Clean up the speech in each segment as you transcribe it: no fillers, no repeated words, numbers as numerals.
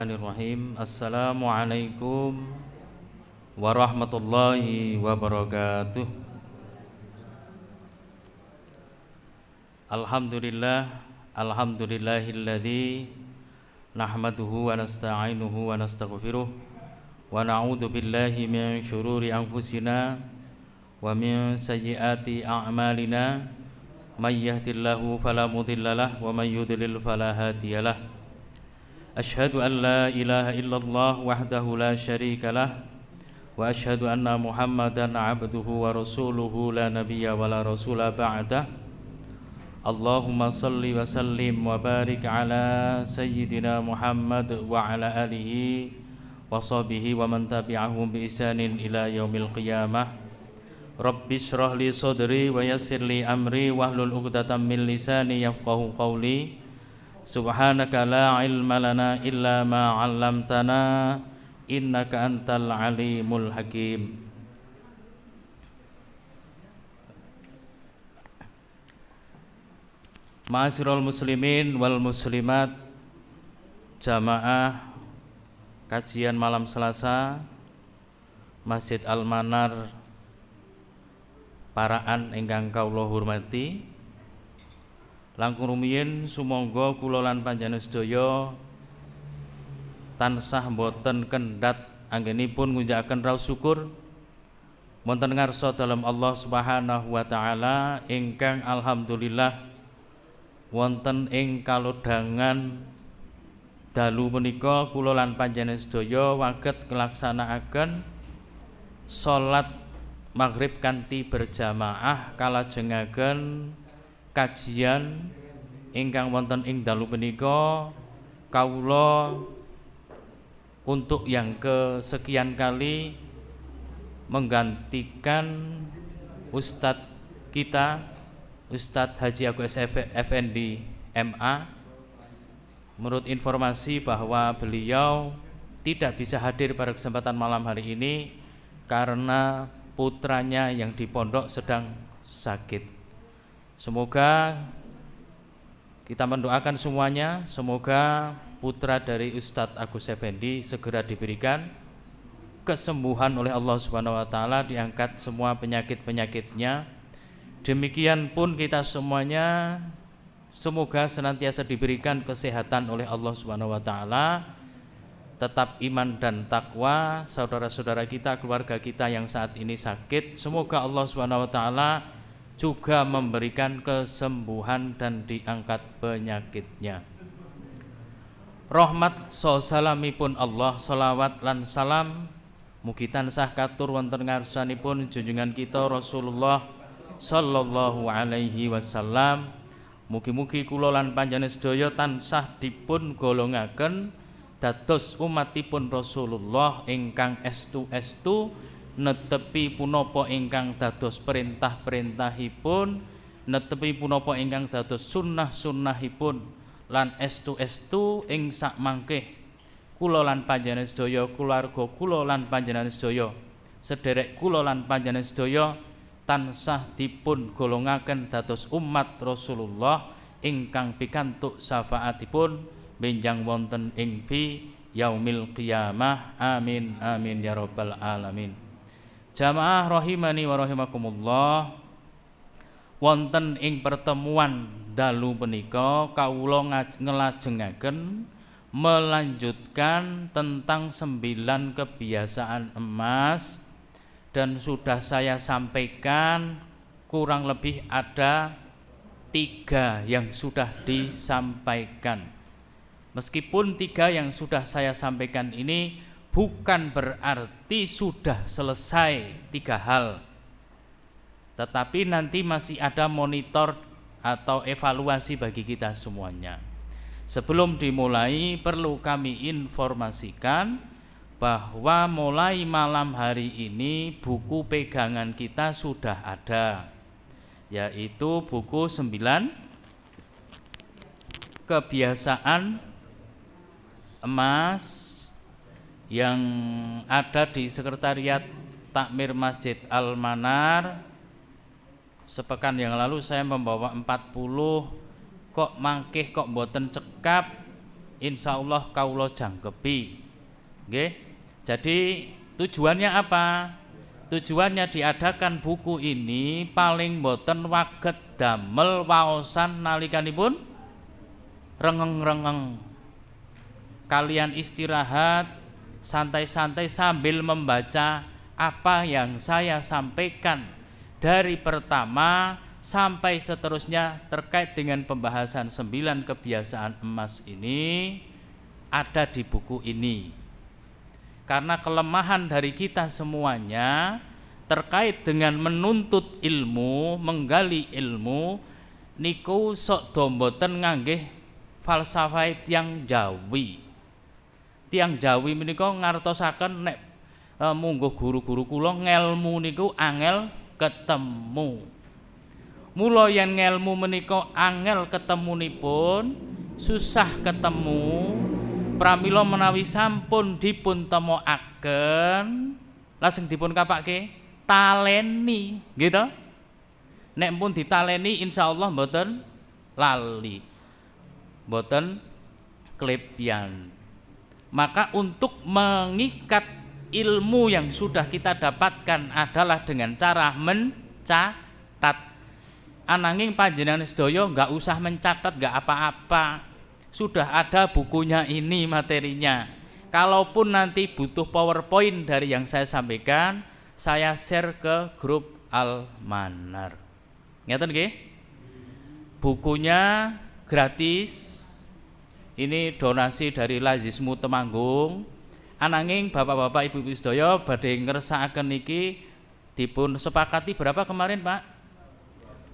Bismillahirrahmanirrahim. Assalamualaikum warahmatullahi wabarakatuh. Alhamdulillahilladzi nahmaduhu wa nasta'inuhu wa nastaghfiruh wa na'udzu billahi min syururi anfusina wa min sayyiati a'malina may yahdihillahu fala mudhillalah wa may yudlil fala hadiyalah. Asyhadu an la ilaha illallah wahdahu la syarika lah wa asyhadu anna Muhammadan abduhu wa rasuluhu la nabiyya wa la rasula ba'dah. Allahumma salli wa sallim wa barik ala sayyidina Muhammad wa ala alihi wa sahbihi wa man tabi'ahum bi ihsanin ila yaumil qiyamah. Rabbi shrah li sadri wa yassir li amri wahlul 'uqdatam min lisani yafqahu qawli. Subhanaka la ilma lana illa ma 'allamtana innaka antal alimul hakim. Ma'asyiral muslimin wal muslimat, jamaah kajian malam Selasa Masjid Al-Manar Paraan ingkang kawula hormati. Langkung rumiyin sumangga kula lan panjenengan sedaya tansah boten kendhat anggenipun ngunjakaken raos syukur wonten ngarsa dalem Allah Subhanahu wa taala ingkang alhamdulillah wonten ing kalodhangan dalu menika kula lan panjenengan sedaya waget nglaksanakaken salat maghrib kanthi berjamaah kalajengaken kajian ingkang wonten ing dalu menika. Kawula untuk yang kesekian kali menggantikan Ustadz kita, Ustadz Haji Agus Effendi MA. Menurut informasi bahwa beliau tidak bisa hadir pada kesempatan malam hari ini karena putranya yang di pondok sedang sakit. Semoga kita mendoakan semuanya, semoga putra dari Ustadz Agus Effendi segera diberikan kesembuhan oleh Allah Subhanahu wa taala, diangkat semua penyakit-penyakitnya. Demikian pun kita semuanya semoga senantiasa diberikan kesehatan oleh Allah Subhanahu wa taala, tetap iman dan takwa. Saudara-saudara kita, keluarga kita yang saat ini sakit, semoga Allah Subhanahu wa taala juga memberikan kesembuhan dan diangkat penyakitnya. Rahmat salamipun Allah, salawat lan salam mugi tansah katur wonten ngarsanipun junjungan kita Rasulullah sallallahu alaihi wasallam. Mugi-mugi kula lan panjenengan sedaya tansah dipun golongaken dados umatipun Rasulullah ingkang estu-estu netepi punapa ingkang dados perintah-perintahipun, netepi punapa ingkang dados sunnah-sunnahipun, lan estu-estu ing sak mangke kula lan panjenengan sedaya, keluarga kula lan panjenengan sedaya, sederek kula lan panjenengan sedaya tansah dipun golongaken dados umat Rasulullah ingkang pikantuk syafaatipun benjang wonten ing fi yaumil qiyamah. Amin amin ya rabbal alamin. Jamaah rahimani wa rahimakumullah, wonten ing pertemuan dalu menika kawula ngelajengaken melanjutkan tentang 9 kebiasaan emas, dan sudah saya sampaikan kurang lebih ada 3 yang sudah disampaikan. Meskipun 3 yang sudah saya sampaikan ini bukan berarti sudah selesai 3 hal, tetapi nanti masih ada monitor atau evaluasi bagi kita semuanya. Sebelum dimulai perlu kami informasikan bahwa mulai malam hari ini buku pegangan kita sudah ada, yaitu buku 9 kebiasaan emas yang ada di sekretariat Takmir Masjid Al-Manar. Sepekan yang lalu saya membawa 40, kok mangkih kok mboten cekap, insyaallah kawula jangkepi. Nggih. Jadi tujuannya apa? Tujuannya diadakan buku ini paling boten waget damel waosan nalikanipun rengeng-rengeng. Kalian istirahat santai-santai sambil membaca apa yang saya sampaikan dari pertama sampai seterusnya terkait dengan pembahasan 9 kebiasaan emas ini ada di buku ini. Karena kelemahan dari kita semuanya terkait dengan menuntut ilmu, menggali ilmu niku sok domboten nganggih falsafah tiang Jawi. Tiang Jawi menika ngartosaken nek mungguh guru-guru kula ngelmu niku angel ketemu. Mula yen ngelmu menika angel ketemunipun, susah ketemu. Pramila menawi sampun dipun temokaken lajeng dipun kapake taleni gitu. Nek pun ditaleni insyaallah mboten lali, mboten klepyan. Maka untuk mengikat ilmu yang sudah kita dapatkan adalah dengan cara mencatat. Ananging panjenengan sedaya enggak usah mencatat, enggak apa-apa. Sudah ada bukunya ini materinya. Kalaupun nanti butuh PowerPoint dari yang saya sampaikan, saya share ke grup Al-Manar. Ngeten nggih? Bukunya gratis. Ini donasi dari Lazismu Temanggung. Ananging bapak-bapak ibu-ibu sedaya badhe ngersakaken niki dipun sepakati berapa kemarin, Pak?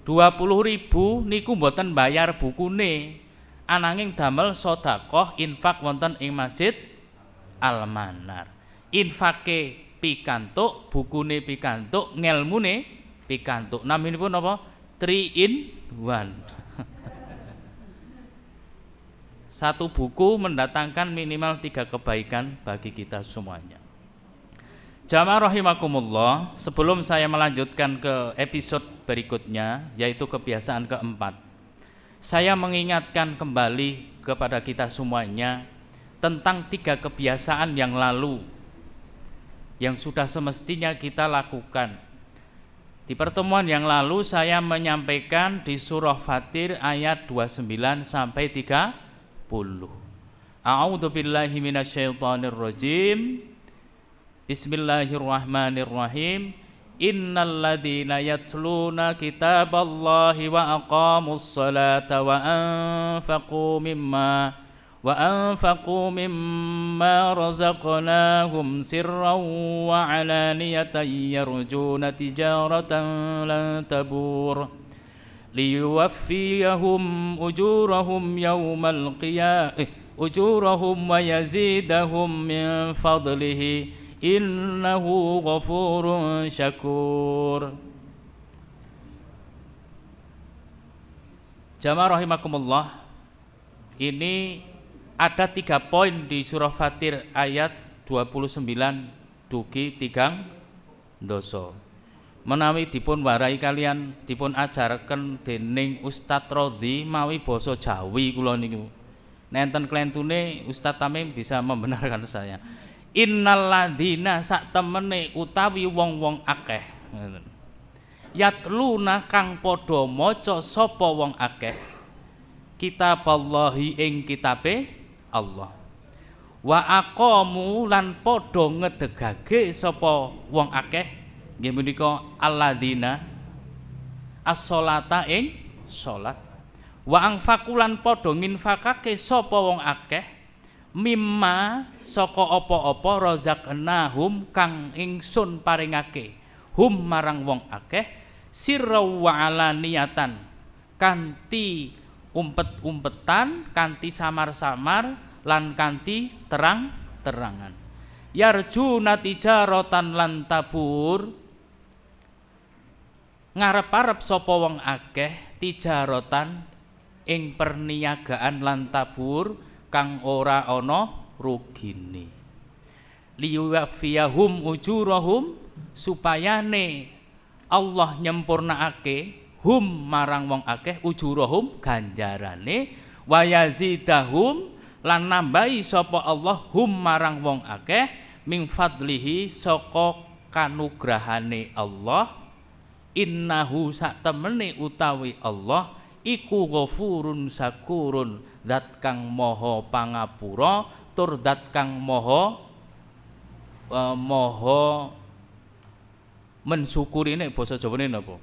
20.000 niku mboten bayar bukune. Ananging damel sedekah infak wonten ing Masjid Al-Manar. Infake pikantuk, bukune pikantuk, ngelmune pikantuk. Naminipun apa? 3 in 1. Satu buku mendatangkan minimal 3 kebaikan bagi kita semuanya. Jamaah rahimakumullah, sebelum saya melanjutkan ke episode berikutnya, yaitu kebiasaan keempat, saya mengingatkan kembali kepada kita semuanya tentang 3 kebiasaan yang lalu yang sudah semestinya kita lakukan. Di pertemuan yang lalu saya menyampaikan di surah Fatir ayat 29 sampai 30. A'udzu billahi minasyaitonir rajim. Bismillahirrahmanirrahim. Innal ladzina yatluna kitaballahi wa aqamus salata wa anfaqu mimma razaqnahum sirran wa alaniyatan yarjuna tijaratan lan tabur liyuwaffiyahum ujurahum yawmal qiyamah ujurahum wa yazidahum min fadlihi innahu ghafurun syakur. Jamaah rahimakumullah, ini ada 3 poin di surah Fatir ayat 29 dugi 3 doso. Menawi dipun warai kalian dipun ajarkan dening Ustadz Rodhi mawi basa Jawi kula niku. Nenten klentune Ustadz Tamim bisa membenarkan saya. Innal ladzina sak temene utawi wong-wong akeh yatluna kang padha maca sapa wong akeh kitaballahi ing kitabe Allah wa aqamu lan padha ngedegage sapa wong akeh nggih menika alladzina as-sholata ing salat wa anfaqulan padha nginfakake sapa wong akeh mimma saka apa-apa razaqnahum kang ingsun paringake hum marang wong akeh sirra wa alaniyatan kanthi umpet-umpetan kanthi samar-samar lan kanthi terang-terangan yarjuna tijaratan lan tabur ngarep-arep sapa wong akeh tijaratan ing perniagaan lan tabur kang ora ana rugine liyuwaffiyahum ujurahum supayane Allah nyempurnakake hum marang wong akeh ujurahum ganjarane wa yazidahum lan nambahi sapa Allah hum marang wong akeh min fadlihi saka kanugrahane Allah innahu sak temene utawi Allah iku ghafurun syakurun zat kang maha pangapura tur zat kang maha mensyukuri. Nek basa Jawane napa?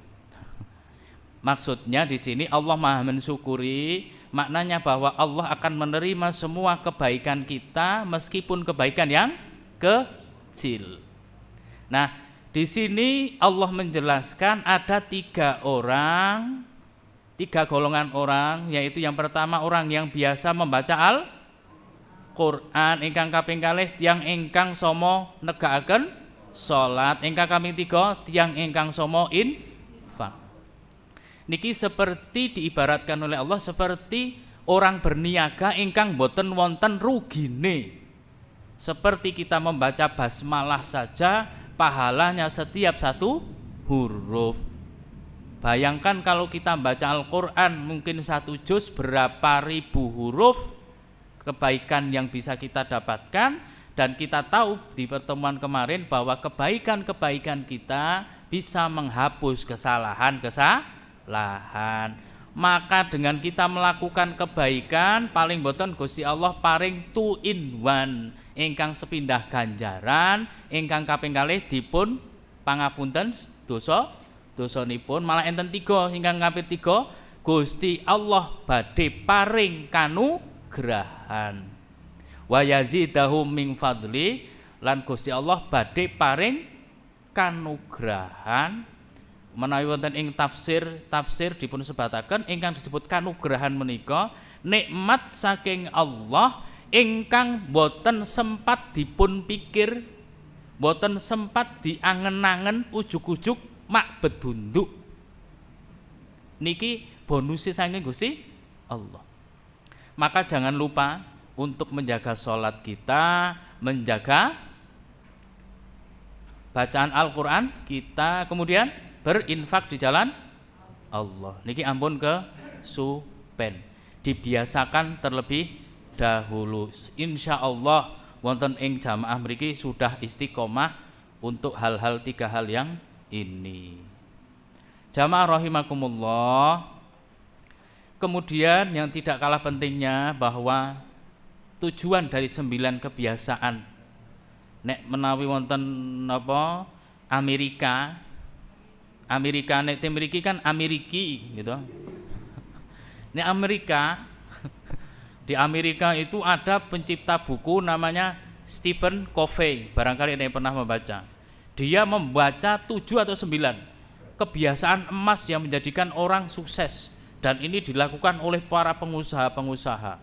Maksudnya di sini Allah Maha mensyukuri, maknanya bahwa Allah akan menerima semua kebaikan kita meskipun kebaikan yang kecil. Nah, di sini Allah menjelaskan ada tiga golongan orang, yaitu yang pertama orang yang biasa membaca Al-Qur'an, ingkang kaping kalih tiyang ingkang sama negakaken salat, ingkang kaping tiga tiyang ingkang sama infak. Niki seperti diibaratkan oleh Allah seperti orang berniaga ingkang boten wonten rugine. Seperti kita membaca basmalah saja pahalanya setiap satu huruf. Bayangkan kalau kita baca Al-Qur'an mungkin satu juz berapa ribu huruf kebaikan yang bisa kita dapatkan, dan kita tahu di pertemuan kemarin bahwa kebaikan-kebaikan kita bisa menghapus kesalahan. Maka dengan kita melakukan kebaikan paling boten Gusti Allah paring 2 in 1 ingkang sepindah ganjaran, ingkang kaping kalih dipun pangapunten dosanipun, malah enten 3 ingkang kaping 3 Gusti Allah badhe paring kanugrahan wa yazidahum min fadli, lan Gusti Allah badhe paring kanugrahan. Menawi wonten ing tafsir dipun sebataken ingkang disebut kanugrahan menika nikmat saking Allah ingkang boten sempat dipun pikir, boten sempat diangen-angen ujug-ujug mak bedunduk. Niki bonusnya saking Gusti Allah. Maka jangan lupa untuk menjaga sholat kita, menjaga bacaan Al-Qur'an kita, kemudian berinfak di jalan Allah. Niki ampun kesupen, dibiasakan terlebih dahulu. Insya Allah wonten ing jamaah mriki sudah istiqomah untuk hal-hal 3 hal yang ini. Jamaah rahimakumullah. Kemudian yang tidak kalah pentingnya bahwa tujuan dari 9 kebiasaan nek menawi wonten napa Amerika nek mriki kan Ameriki gitu. Nek Amerika di Amerika itu ada pencipta buku namanya Stephen Covey, barangkali ada yang pernah membaca. Dia membaca 7 atau 9 kebiasaan emas yang menjadikan orang sukses, dan ini dilakukan oleh para pengusaha-pengusaha.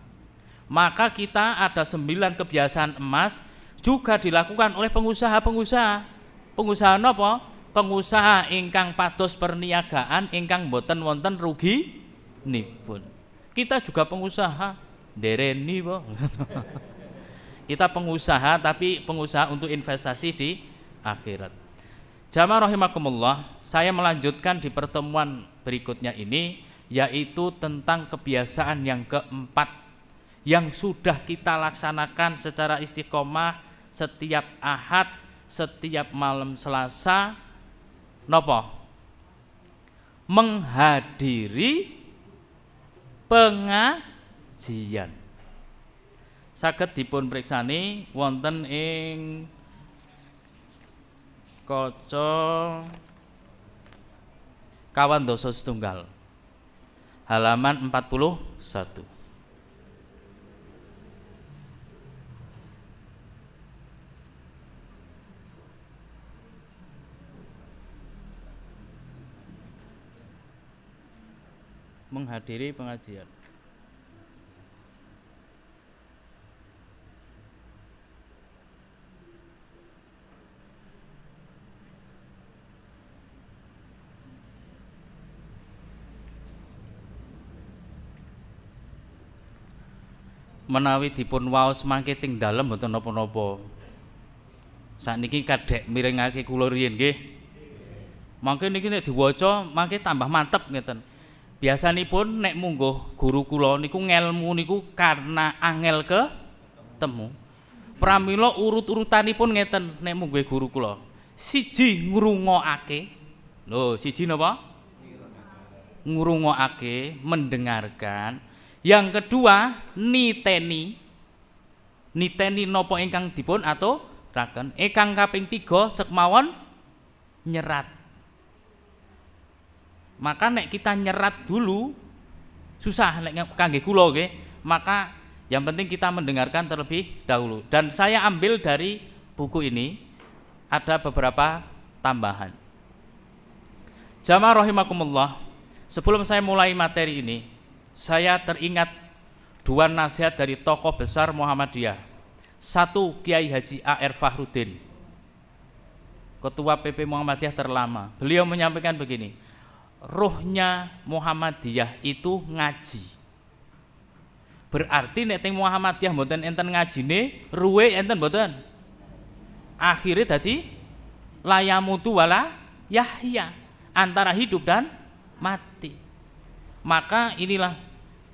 Maka kita ada 9 kebiasaan emas juga dilakukan oleh pengusaha-pengusaha. Pengusaha napa? Pengusaha ingkang pados perniagaan ingkang boten wonten rugi nipun. Kita juga pengusaha, dereni po. Kita pengusaha, tapi pengusaha untuk investasi di akhirat. Jamaah rahimakumullah, saya melanjutkan di pertemuan berikutnya ini, yaitu tentang kebiasaan yang keempat yang sudah kita laksanakan secara istiqomah setiap Ahad, setiap malam Selasa. Napa? Menghadiri pengajian. Saged dipun priksani wonten ing kaca Kawan Doso Setunggal halaman 41. Menghadiri pengajian. Menawi dipun waos mangke teng dalem mboten napa-napa. Sakniki kadhek miringake kula riyin nggih. Mangke niki nek diwaca mangke tambah mantep ngeten. biasanipun nek mungguh guru kula niku ngelmu niku karena angel ketemu. Pramila urut-urutanipun ngeten nek mungguh guru kula. Siji ngrungokake. Lho, siji napa? Ngrungokake, mendengarkan. Yang kedua, niteni. Niteni napa ingkang dipun aturaken. Ingkang kaping 3 sekmawon nyerat. Maka nek kita nyerat dulu susah nek kangge kula nggih, maka yang penting kita mendengarkan terlebih dahulu. Dan saya ambil dari buku ini ada beberapa tambahan. Jamaah rahimakumullah, sebelum saya mulai materi ini, saya teringat dua nasihat dari tokoh besar Muhammadiyah. Satu, Kiai Haji A.R. Fahrudin, Ketua PP Muhammadiyah terlama. Beliau menyampaikan begini, ruhnya Muhammadiyah itu ngaji. Berarti nek teng Muhammadiyah mboten enten ngajine, ruwe enten mboten. Akhire dadi layamutu wala yahya, antara hidup dan mati. Maka inilah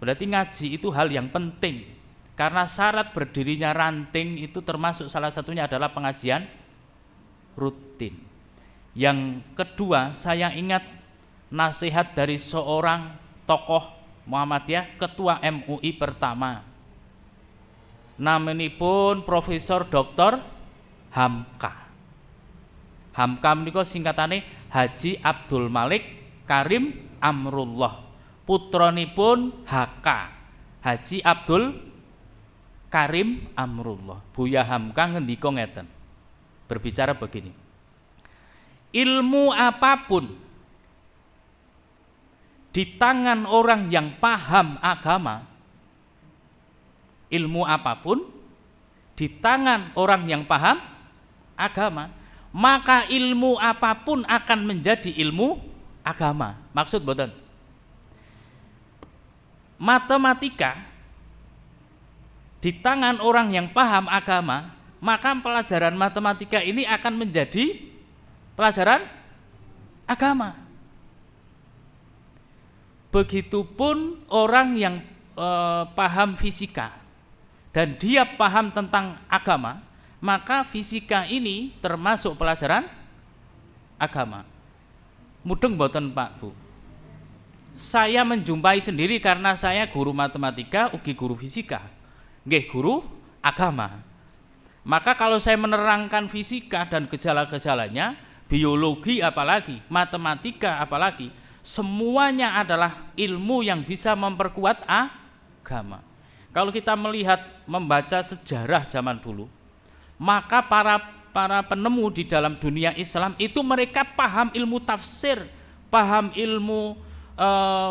berarti ngaji itu hal yang penting. Karena syarat berdirinya ranting itu termasuk salah satunya adalah pengajian rutin. Yang kedua, saya ingat nasihat dari seorang tokoh Muhammadiyah, ketua MUI pertama, namanipun Profesor Dr. Hamka. Hamka menika singkatane Haji Abdul Malik Karim Amrullah, putranipun HK, Haji Abdul Karim Amrullah. Buya Hamka ngendika ngeten, berbicara begini, ilmu apapun di tangan orang yang paham agama, ilmu apapun di tangan orang yang paham agama, maka ilmu apapun akan menjadi ilmu agama. Maksud boten, matematika di tangan orang yang paham agama, maka pelajaran matematika ini akan menjadi pelajaran agama. Begitupun orang yang paham fisika dan dia paham tentang agama, maka fisika ini termasuk pelajaran agama. Mudeng boten Pak Bu? Saya menjumpai sendiri karena saya guru matematika, ugi guru fisika, nggih guru agama. Maka kalau saya menerangkan fisika dan gejala-gejalanya, biologi apalagi, matematika apalagi, semuanya adalah ilmu yang bisa memperkuat agama. Kalau kita melihat, membaca sejarah zaman dulu, maka para penemu di dalam dunia Islam itu mereka paham ilmu tafsir, paham ilmu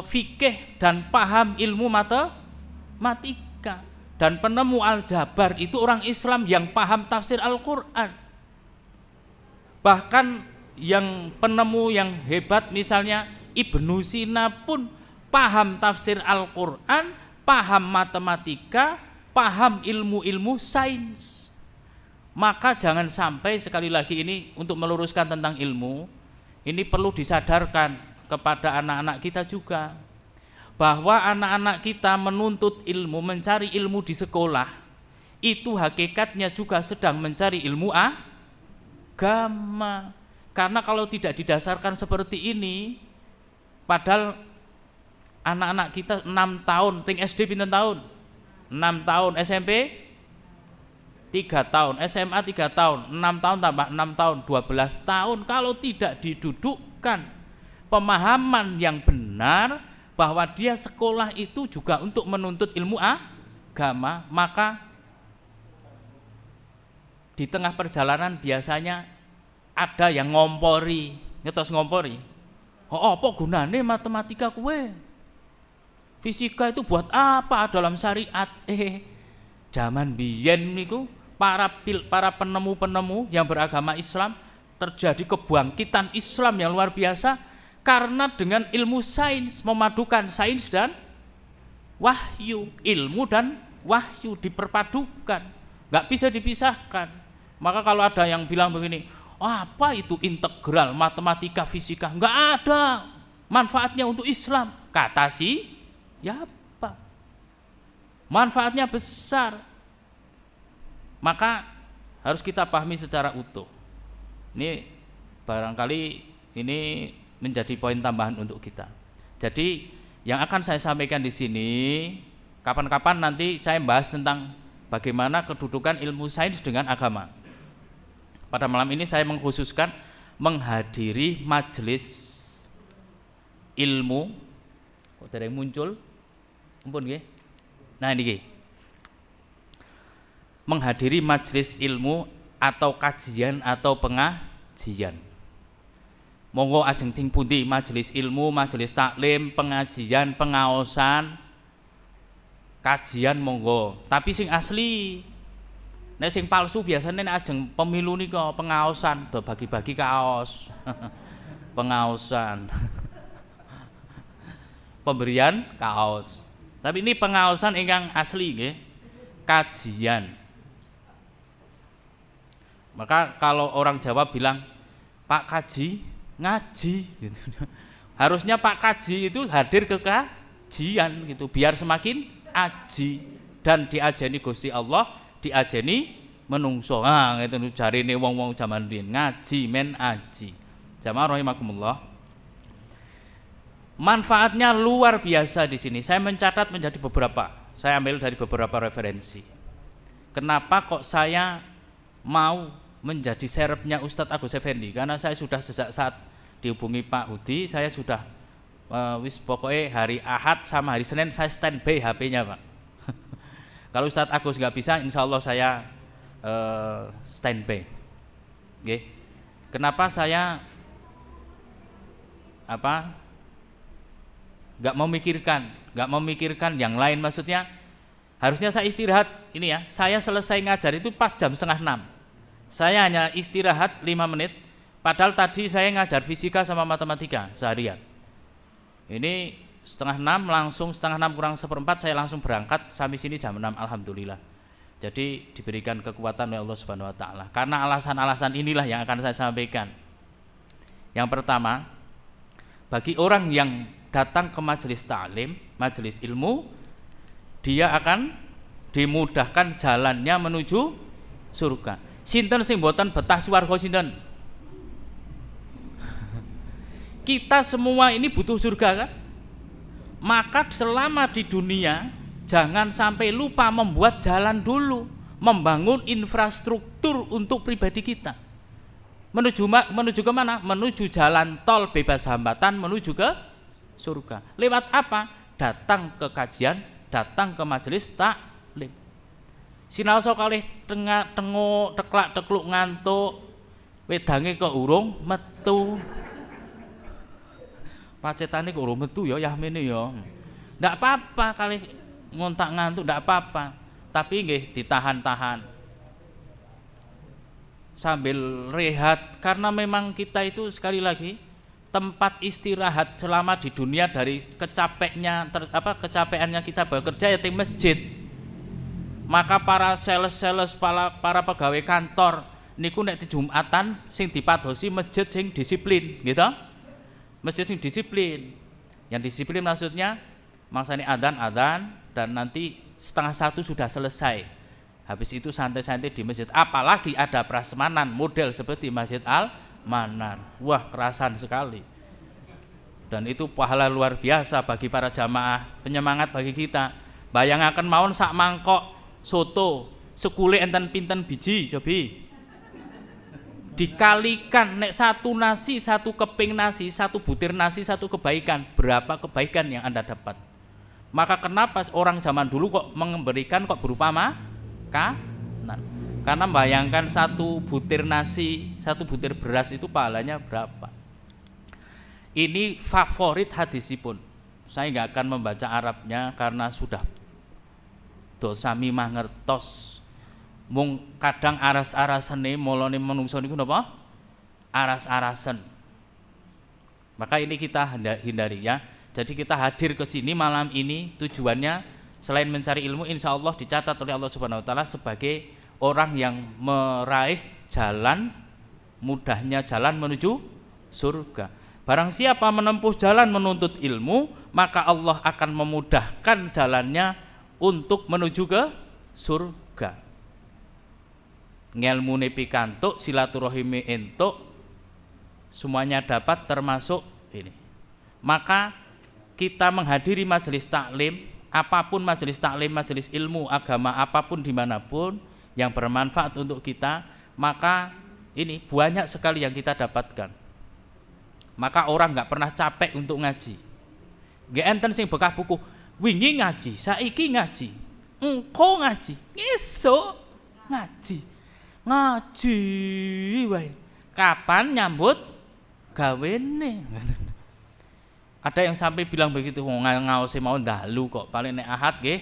fikih, dan paham ilmu matematika. Dan penemu aljabar itu orang Islam yang paham tafsir Al-Quran. Bahkan yang penemu yang hebat misalnya Ibnu Sina pun paham tafsir Al-Quran, paham matematika, paham ilmu-ilmu sains. Maka jangan sampai, sekali lagi ini untuk meluruskan tentang ilmu, ini perlu disadarkan kepada anak-anak kita juga, bahwa anak-anak kita menuntut ilmu, mencari ilmu di sekolah, itu hakikatnya juga sedang mencari ilmu agama. Karena kalau tidak didasarkan seperti ini, padahal anak-anak kita 6 tahun, ting SD pinten tahun? 6 tahun, SMP 3 tahun, SMA 3 tahun, 6 tahun tambah 6 tahun, 12 tahun. Kalau tidak didudukkan pemahaman yang benar bahwa dia sekolah itu juga untuk menuntut ilmu agama, maka di tengah perjalanan biasanya ada yang ngompori, ngetos ngompori. Oh, apa gunane matematika kue? Fisika itu buat apa dalam syariat? Zaman biyen niku para penemu-penemu yang beragama Islam, terjadi kebangkitan Islam yang luar biasa karena dengan ilmu sains, memadukan sains dan wahyu, ilmu dan wahyu diperpadukan, nggak bisa dipisahkan. Maka kalau ada yang bilang begini, apa itu integral matematika fisika, nggak ada manfaatnya untuk Islam. Kata siapa? Manfaatnya besar. Maka harus kita pahami secara utuh. Ini barangkali ini menjadi poin tambahan untuk kita. Jadi yang akan saya sampaikan di sini, kapan-kapan nanti saya bahas tentang bagaimana kedudukan ilmu sains dengan agama. Pada malam ini saya mengkhususkan menghadiri majelis ilmu. Kok dari muncul? Ampun nggih. Nah ini menghadiri majelis ilmu atau kajian atau pengajian. Monggo ajeng ting pundi majelis ilmu, majelis taklim, pengajian, pengaosan, kajian monggo. Tapi sing asli. Nek sing palsu biasanya nek ajeng pemilu nika pengaosan, do bagi-bagi kaos. Pengaosan. Pemberian kaos. Tapi ini pengaosan ingkang asli nggih. Kajian. Maka kalau orang Jawa bilang Pak Kaji ngaji gitu. Harusnya Pak Kaji itu hadir ke kajian gitu biar semakin aji dan diajeni Gusti Allah, diajeni menungso. Ah ngeten jarine wong-wong jaman riyen ngaji men aji. Jamaah rahimakumullah. Manfaatnya luar biasa di sini. Saya mencatat menjadi beberapa. Saya ambil dari beberapa referensi. Kenapa kok saya mau menjadi serepnya Ustadz Agus Effendi? Karena saya sudah sejak saat dihubungi Pak Hudi, saya sudah wis pokoknya hari Ahad sama hari Senin saya standby HP-nya Pak. Kalau Ustadz Agus nggak bisa, insya Allah saya standby. Okay. Kenapa saya nggak memikirkan yang lain, maksudnya harusnya saya istirahat ini ya, saya selesai ngajar itu pas jam 5:30, saya hanya istirahat 5 menit, padahal tadi saya ngajar fisika sama matematika seharian. Ini 5:30 langsung 5:30 kurang 1/4 saya langsung berangkat sampai sini jam 6, alhamdulillah. Jadi diberikan kekuatan oleh Allah Subhanahu wa taala. Karena alasan-alasan inilah yang akan saya sampaikan. Yang pertama, bagi orang yang datang ke majelis ta'lim, majelis ilmu, dia akan dimudahkan jalannya menuju surga. Sinten sing mboten betah swarga sinten? Kita semua ini butuh surga kan? Maka selama di dunia jangan sampai lupa membuat jalan dulu, membangun infrastruktur untuk pribadi kita. Menuju ke mana? Menuju jalan tol bebas hambatan menuju ke surga. Lewat apa? Datang ke kajian, datang ke majelis taklim. Sinaosa kalih tengok teklak tekluk ngantuk, wedange kok urung metu. Pacetane kok urung metu ya yahmene ya. Ndak apa-apa kalih ngontak ngantuk, ndak apa-apa. Tapi nggih ditahan-tahan. Sambil rehat, karena memang kita itu sekali lagi tempat istirahat selama di dunia dari kecapeannya kita bekerja ya di masjid. Maka para sales para pegawai kantor niku nek di Jumatan sing dipadosi masjid sing disiplin gitu. Masjid sing disiplin. Yang disiplin maksudnya mangsane adzan dan nanti 12:30 sudah selesai. Habis itu santai-santai di masjid. Apalagi ada prasmanan model seperti Masjid Al-Manar. Wah, kerasan sekali. Dan itu pahala luar biasa bagi para jamaah, penyemangat bagi kita. Bayangaken mawon sak mangkok soto, sekule enten pinten biji cobi. Dikalikan nek satu nasi, satu keping nasi, satu butir nasi, satu kebaikan, berapa kebaikan yang Anda dapat? Maka kenapa orang zaman dulu kok memberikan kok berupa makanan? Karena bayangkan satu butir nasi, satu butir beras itu pahalanya berapa? Ini favorit hadisipun. Saya nggak akan membaca Arabnya karena sudah dosami mangertos. Mung kadang aras-arasane molone menungso niku napa? Aras-arasen. Maka ini kita hindari ya. Jadi kita hadir ke sini malam ini tujuannya selain mencari ilmu, insya Allah dicatat oleh Allah Subhanahu wa taala sebagai orang yang meraih jalan, mudahnya jalan menuju surga. Barang siapa menempuh jalan menuntut ilmu, maka Allah akan memudahkan jalannya untuk menuju ke surga. Ngelmune pikantuk, silaturahimi entuk, semuanya dapat termasuk ini. Maka kita menghadiri majelis taklim, apapun majelis taklim, majelis ilmu agama apapun dimanapun yang bermanfaat untuk kita, maka ini banyak sekali yang kita dapatkan. Maka orang nggak pernah capek untuk ngaji. Nggak enten sing bekah buku, wingi ngaji, saiki ngaji, engko ngaji, esok ngaji, ngaji, wae. Kapan nyambut gawene? Ada yang sampai bilang begitu, ngawase mau dalu kok, paling nek ahad nggih,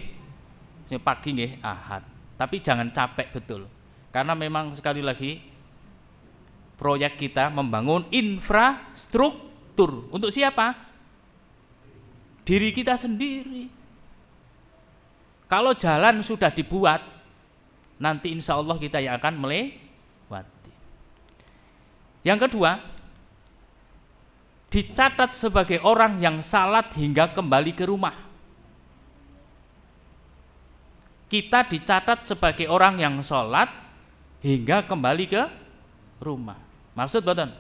pagi nggih ahad. Tapi jangan capek betul, karena memang sekali lagi proyek kita membangun infrastruktur untuk siapa? Diri kita sendiri. Kalau jalan sudah dibuat, nanti insya Allah kita yang akan melewati. Yang kedua, dicatat sebagai orang yang salat hingga kembali ke rumah. Kita dicatat sebagai orang yang sholat hingga kembali ke rumah. Maksud boten?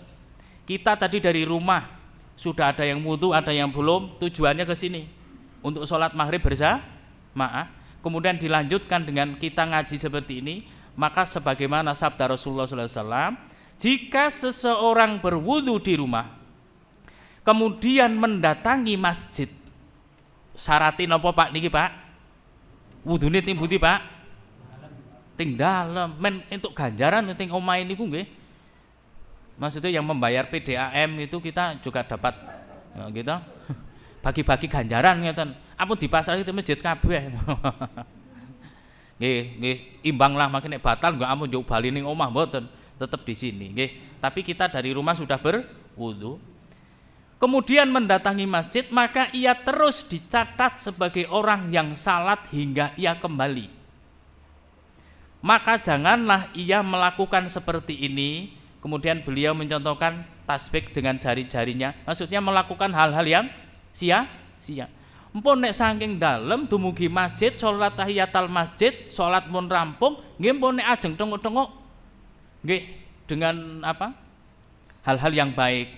Kita tadi dari rumah sudah ada yang wudu, ada yang belum, tujuannya ke sini untuk sholat maghrib berjamaah, kemudian dilanjutkan dengan kita ngaji seperti ini, maka sebagaimana sabda Rasulullah SAW, jika seseorang berwudu di rumah, kemudian mendatangi masjid, syaratin apa Pak niki Pak? Wudune ting budi Pak? Ting dalem, men entuk ganjaran ting omahe niku nggih. Maksudnya yang membayar PDAM itu kita juga dapat ya, gitu. Bagi-bagi ganjaran ngeten. Ampun di pasar itu masjid kabeh. Nggih, imbang lah makin nek batal enggak ampun njuk bali ning omah mboten, tetep di sini nggih. Tapi kita dari rumah sudah berwudu. Kemudian mendatangi masjid, maka ia terus dicatat sebagai orang yang salat hingga ia kembali. Maka janganlah ia melakukan seperti ini. Kemudian beliau mencontohkan tasbih dengan jari-jarinya, maksudnya melakukan hal-hal yang sia-sia. Empun nek saking dalem dumugi masjid, sholat tahiyatul masjid, sholat mun rampung, nggih empun nek ajeng tengok-tengok, nggih dengan apa? Hal-hal yang baik.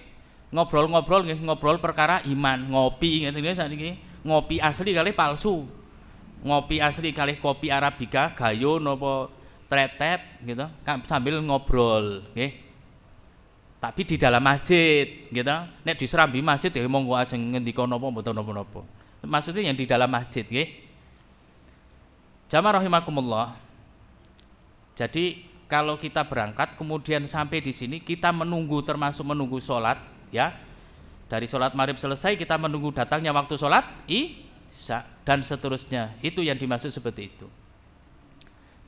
Ngobrol-ngobrol nggih, ngobrol perkara iman, ngopi ngeten nggih sakniki. Ngopi asli kali palsu. Ngopi asli kali kopi arabica, gayo napa tretet gitu, sambil ngobrol nggih. Tapi di dalam masjid gitu. Nek di serambi masjid ya monggo ajeng ngendika napa mboten napa-napa. Maksudnya yang di dalam masjid nggih. Jamaah rahimakumullah. Jadi kalau kita berangkat kemudian sampai di sini kita menunggu, termasuk menunggu sholat ya. Dari sholat maghrib selesai kita menunggu datangnya waktu sholat isya dan seterusnya. Itu yang dimaksud seperti itu.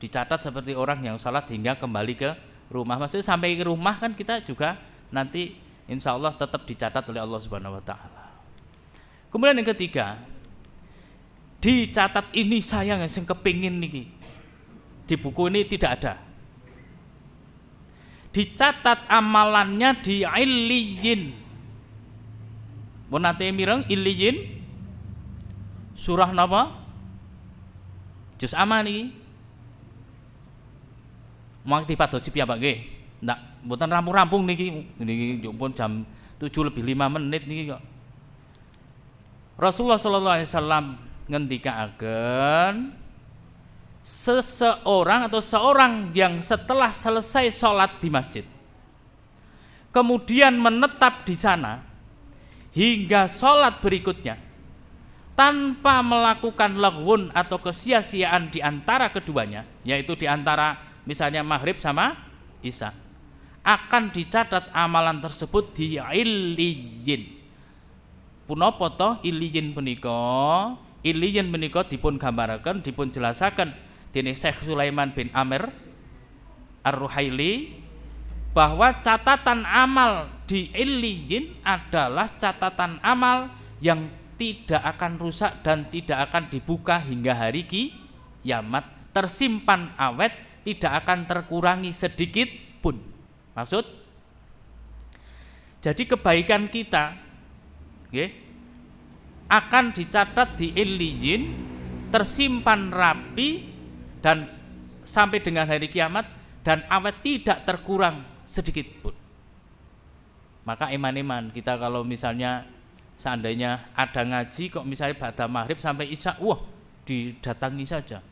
Dicatat seperti orang yang sholat hingga kembali ke rumah. Maksudnya sampai ke rumah kan kita juga nanti insya Allah tetap dicatat oleh Allah Subhanahu Wa Taala. Kemudian yang ketiga, dicatat ini saya yang kepingin nih. Di buku ini tidak ada. Dicatat amalannya di Illiyin. Monate mireng Illiyin. Surah napa? Juz amal niki. Mau dipadosi piyambak nggih. Ndak mboten rampung-rampung niki pun jam 7:05 niki kok. Rasulullah sallallahu alaihi wasallam ngendikaaken seseorang atau seorang yang setelah selesai sholat di masjid kemudian menetap di sana hingga sholat berikutnya tanpa melakukan laghun atau kesia-siaan di antara keduanya, yaitu di antara misalnya maghrib sama isya, akan dicatat amalan tersebut di Illiyin. Punapa to Illiyin punika? Illiyin menika dipun gambaraken, dipun jelasaken dening Syekh Sulaiman bin Amir Ar-Ruhaili bahwa catatan amal di Illiyin adalah catatan amal yang tidak akan rusak dan tidak akan dibuka hingga hari kiamat, tersimpan awet, tidak akan terkurangi sedikit pun. Maksud Jadi kebaikan kita akan dicatat di Illiyin, tersimpan rapi dan sampai dengan hari kiamat, dan awet tidak terkurang sedikit pun. Maka iman-iman kita kalau misalnya seandainya ada ngaji kok misalnya ba'da maghrib sampai isya, wah didatangi saja.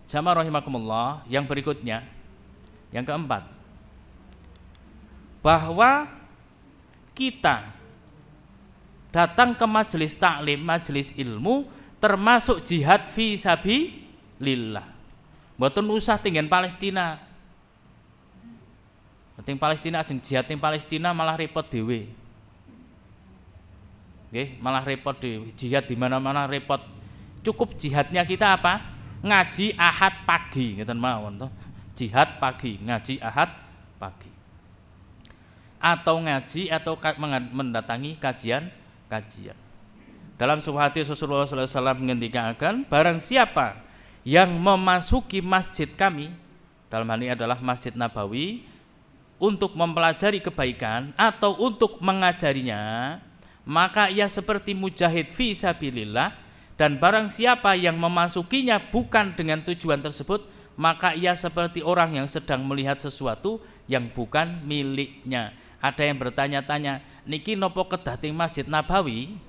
Jamaah rahimakumullah, yang berikutnya, yang keempat, bahwa kita datang ke majelis taklim, majelis ilmu, termasuk jihad fi sabilillah. Mboten usah tinggal Palestina. Ting Palestina ajeng jihad ting Palestina malah repot dhewe. Malah repot dhewe. Jihad di mana-mana repot. Cukup jihadnya kita apa? Ngaji Ahad pagi, ngeten mawon toh. Jihad pagi, ngaji Ahad pagi. Atau ngaji atau mendatangi kajian. Dalam sebuah hadis Rasulullah sallallahu alaihi wasallam mengendikakan, barang siapa yang memasuki masjid kami, dalam hal ini adalah Masjid Nabawi, untuk mempelajari kebaikan atau untuk mengajarinya, maka ia seperti mujahid fi sabilillah. Dan barang siapa yang memasukinya bukan dengan tujuan tersebut, maka ia seperti orang yang sedang melihat sesuatu yang bukan miliknya. Ada yang bertanya-tanya, niki nopo kedah teng Masjid Nabawi?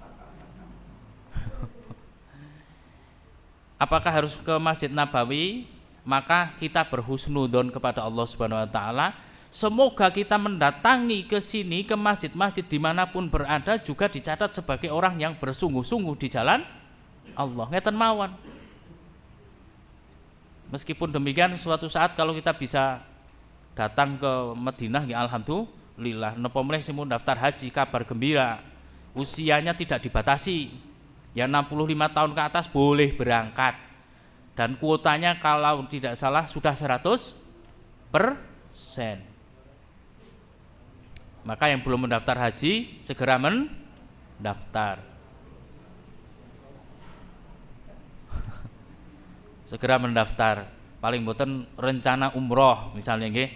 Apakah harus ke Masjid Nabawi? Maka kita berhusnudzon kepada Allah Subhanahu wa taala. Semoga kita mendatangi ke sini, ke masjid-masjid dimanapun berada, juga dicatat sebagai orang yang bersungguh-sungguh di jalan Allah. Ngeten mawon. Meskipun demikian, suatu saat kalau kita bisa datang ke Madinah, ya alhamdulillah. Napa meneh sing mau daftar haji, kabar gembira. Usianya tidak dibatasi. Ya 65 tahun ke atas boleh berangkat. Dan kuotanya kalau tidak salah sudah 100%. Maka yang belum mendaftar haji segera mendaftar. Segera mendaftar. Paling boten rencana umroh misalnya nggih.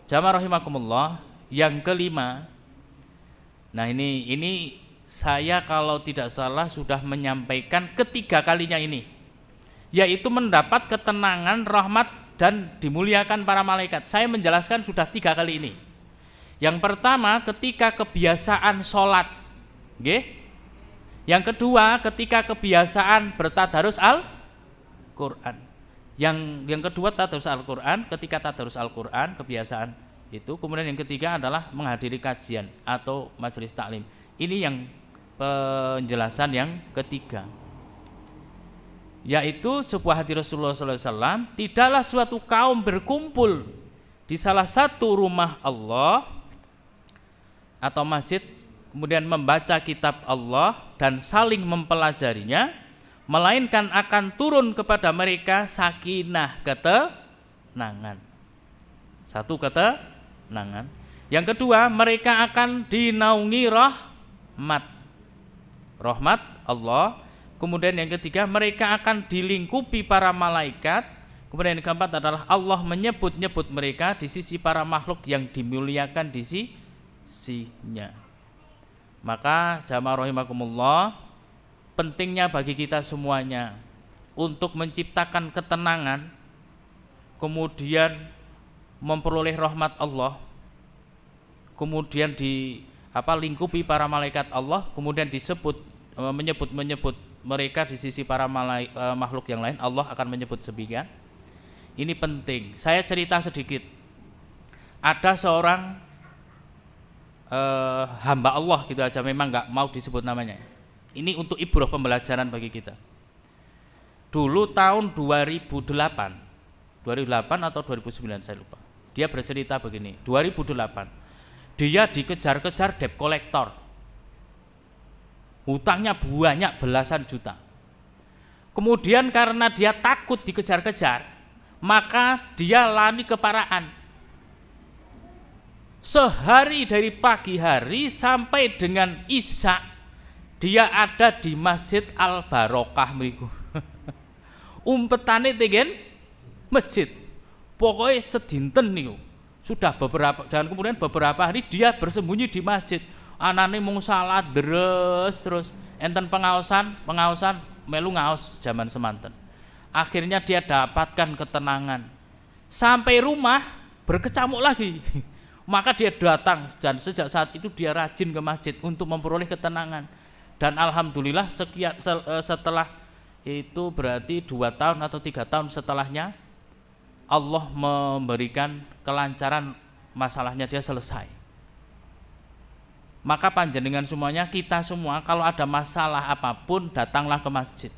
Jamaah rahimakumullah, yang kelima. Nah ini saya kalau tidak salah sudah menyampaikan ketiga kalinya ini, yaitu mendapat ketenangan, rahmat dan dimuliakan para malaikat. Saya menjelaskan sudah 3 kali ini. Yang pertama ketika kebiasaan sholat, yang kedua ketika kebiasaan bertadarus Al-Quran, yang kedua tadarus Al-Quran, ketika tadarus Al-Quran kebiasaan itu. Kemudian yang ketiga adalah menghadiri kajian atau majelis taklim. Ini yang penjelasan yang ketiga, yaitu sebuah hadis Rasulullah SAW, tidaklah suatu kaum berkumpul di salah satu rumah Allah atau masjid, kemudian membaca kitab Allah dan saling mempelajarinya, melainkan akan turun kepada mereka sakinah, ketenangan. Satu, ketenangan. Yang kedua, mereka akan dinaungi rahmat Allah. Kemudian yang ketiga, mereka akan dilingkupi para malaikat. Kemudian yang keempat adalah Allah menyebut-nyebut mereka di sisi para makhluk yang dimuliakan di sisinya. Maka jamaah rahimakumullah, pentingnya bagi kita semuanya untuk menciptakan ketenangan, kemudian memperoleh rahmat Allah, kemudian lingkupi para malaikat Allah, kemudian menyebut mereka di sisi para makhluk yang lain, Allah akan menyebut demikian. Ini penting. Saya cerita sedikit. Ada seorang hamba Allah gitu aja, memang nggak mau disebut namanya. Ini untuk ibrah pembelajaran bagi kita. Dulu tahun 2008 atau 2009 saya lupa. Dia bercerita begini, 2008 dia dikejar-kejar debt collector. Hutangnya banyak, belasan juta. Kemudian karena dia takut dikejar-kejar, maka dia lari ke paraan. Sehari dari pagi hari sampai dengan isya dia ada di Masjid Al-Barokah mriku. Umpetane tegen masjid. Pokoknya sedinten niku Sudah beberapa, dan kemudian beberapa hari dia bersembunyi di masjid. Anane mung salat terus enten pengaosan melu ngaos zaman semanten. Akhirnya dia dapatkan ketenangan. Sampai rumah berkecamuk lagi. Maka dia datang dan sejak saat itu dia rajin ke masjid untuk memperoleh ketenangan. Dan alhamdulillah setelah itu berarti 2 tahun atau 3 tahun setelahnya Allah memberikan kelancaran, masalahnya dia selesai. Maka panjenengan semuanya, kita semua kalau ada masalah apapun datanglah ke masjid.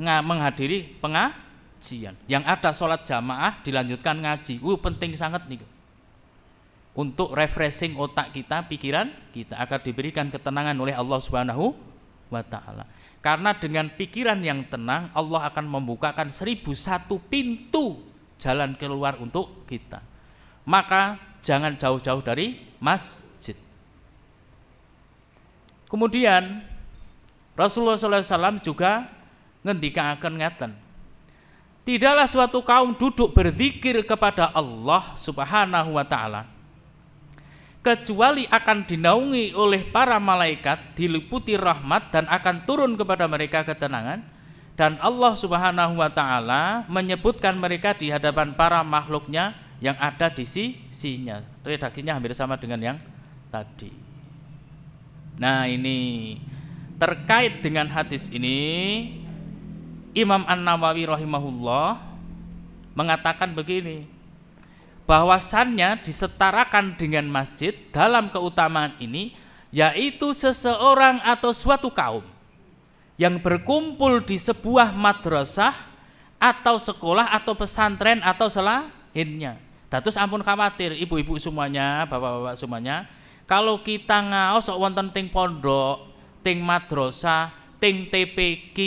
Menghadiri pengajian. Yang ada sholat jamaah dilanjutkan ngaji. Penting sangat nih. Untuk refreshing otak kita, pikiran kita akan diberikan ketenangan oleh Allah Subhanahu wa taala. Karena dengan pikiran yang tenang Allah akan membukakan 1001 pintu jalan keluar untuk kita. Maka jangan jauh-jauh dari masjid. Kemudian Rasulullah SAW juga ngendikaken ngeten. Tidaklah suatu kaum duduk berzikir kepada Allah Subhanahu wa taala kecuali akan dinaungi oleh para malaikat, diliputi rahmat dan akan turun kepada mereka ketenangan, dan Allah Subhanahu wa taala menyebutkan mereka di hadapan para makhluknya yang ada di sisinya. Redaksinya hampir sama dengan yang tadi. Nah, ini terkait dengan hadis ini Imam An-Nawawi rahimahullah mengatakan begini, bahwasannya disetarakan dengan masjid dalam keutamaan ini, yaitu seseorang atau suatu kaum yang berkumpul di sebuah madrasah atau sekolah atau pesantren atau selainnya. Dados ampun khawatir ibu-ibu semuanya, bapak-bapak semuanya, kalau kita ngaos sok wonten ting pondok, ting madrasah, ting TPQ,